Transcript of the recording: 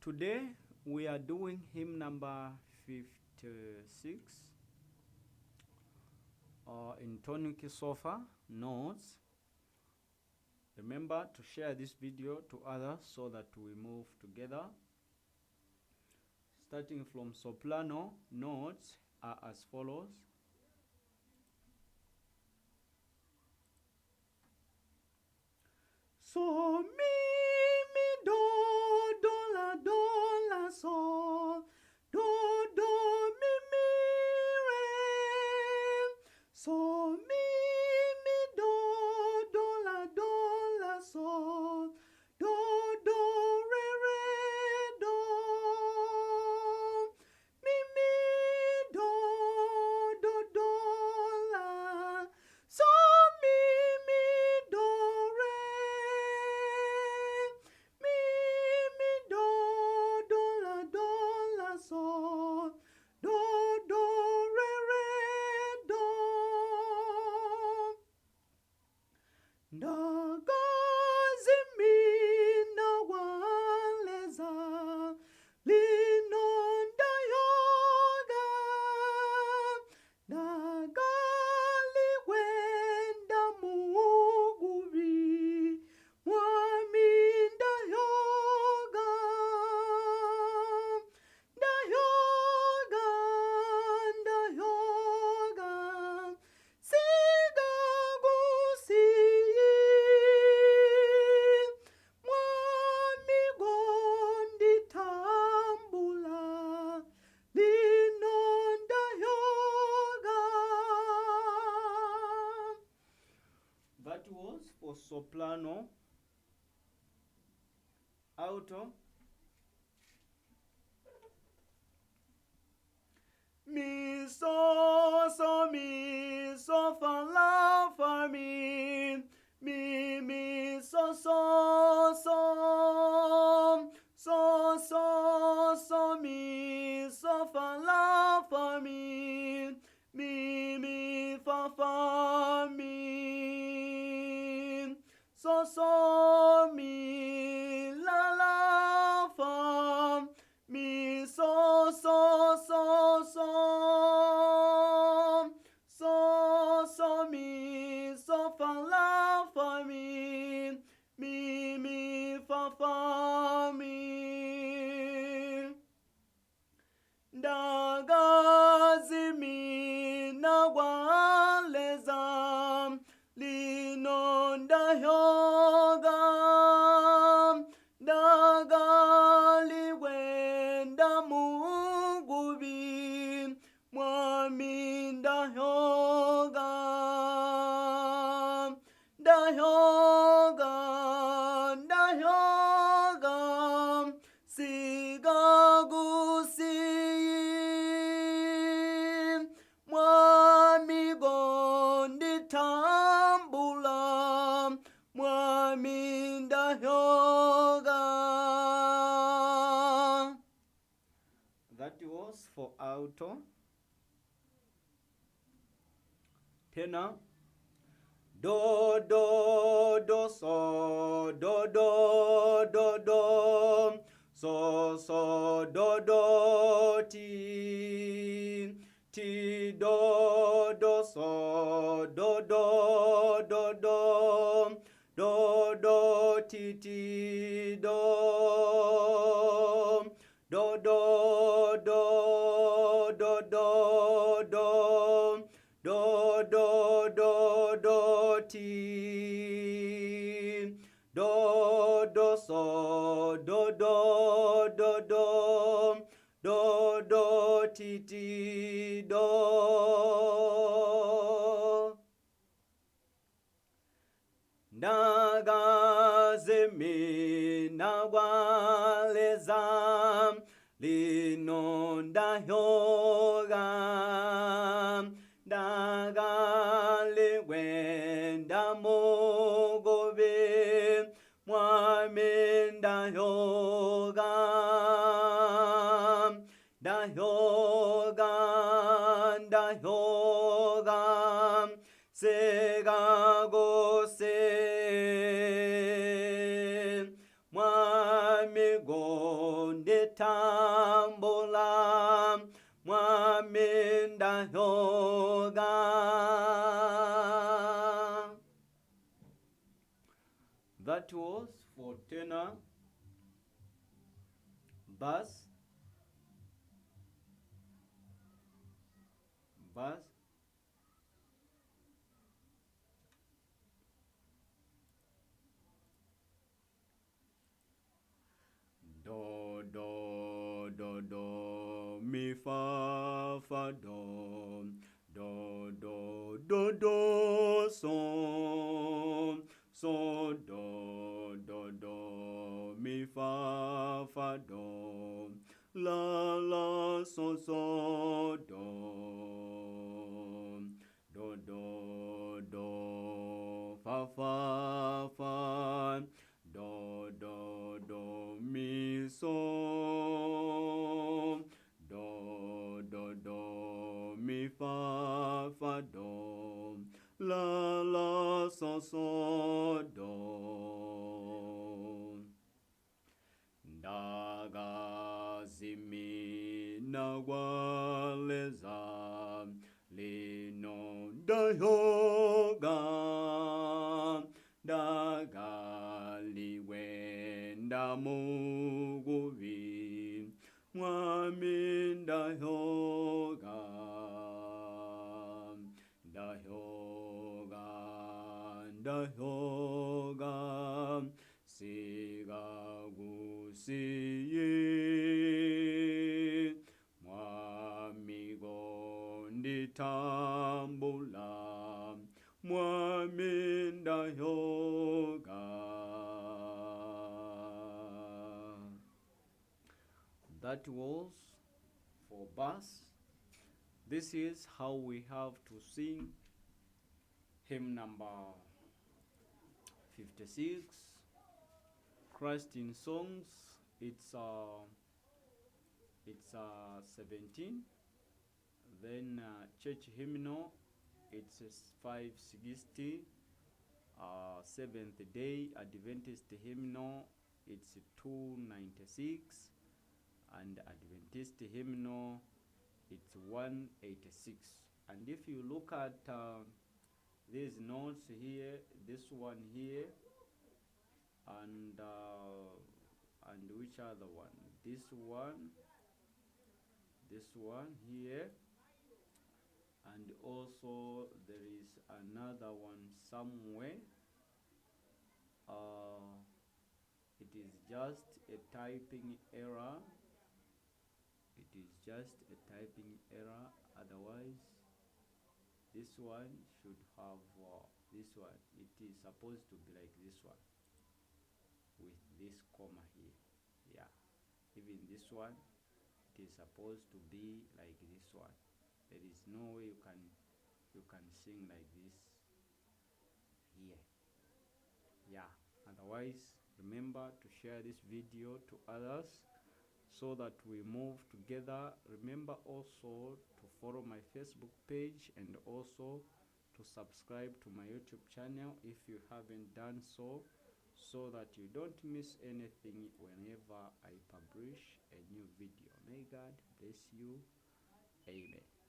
Today we are doing hymn number 56 in tonic solfa notes. Remember to share this video to others so that we move together. Starting from soprano, notes are as follows. So, mi, do, la, sol, do, mi, re. So, mi, do, la, sol, do, re, do. Mi, do, la. So, mi, do, re. Mi, do, la, sol, do, re, do. Ndagazi mina waleza, linonda yoga. Ndagali wenda mugubi, Mwami Ndazyoka. Ndazyoka, sigagusi. Mwami gonditambula, linonda yoga. That was for soprano. Alto. Mi, so, mi, fa, la, fa, mi. Mi, so, mi, fa, la, fa, mi. Mi, fa, mi. So, mi, la, fa. Mi, so, mi, fa, la, fa, mi. Mi, fa, mi. Ndagazi mina waleza, linonda yoga. Ndagali wenda mugubi, Mwami Ndazyoka. Ndazyoka, sigagusi. Mwami gonditambula, Mwami Ndazyoka. That was for alto. Tenor. Do, so, do, so, do, ti, do, so, do, ti, do, ti, do, so, do, ti, do. Ndagazi mina waleza, linonda yoga. Ndagali wenda mugubi, Mwami Ndazyoka. Ndazyoka, segagose. Mwami gonde bass, bass, do, do, do, do, mi, fa, do, do, do, do, do, so, so, do, do, do, mi, fa, do, la, la, so, do, do, do, do, fa, do, do, do, mi, so, do, do, do, mi, fa, do, la, la, so, do. Daga, zimi, nawaleza, lino, dayoga, daga, liwenda, muguvi, Mwami Ndazyoka, Ndazyoka, Ndazyoka, sigagusiye, Mwami gonditambula, Mwami Ndazyoka. That was for bass. This is how we have to sing hymn number 56. Christ in songs. It's 17. Then church hymnal. It's 560. Seventh Day Adventist hymnal. It's 296. And Adventist hymnal, it's 186. And if you look at these notes here, this one here, and which other one? This one here, and also there is another one somewhere. It is just a typing error. It is just a typing error. Otherwise, this one should have this one. It is supposed to be like this one with this comma here. Yeah, even this one, it is supposed to be like this one. There is no way you can sing like this here. Yeah. Otherwise, remember to share this video to others, so that we move together. Remember also to follow my Facebook page and also to subscribe to my YouTube channel if you haven't done so that you don't miss anything whenever I publish a new video. May God bless you. Amen.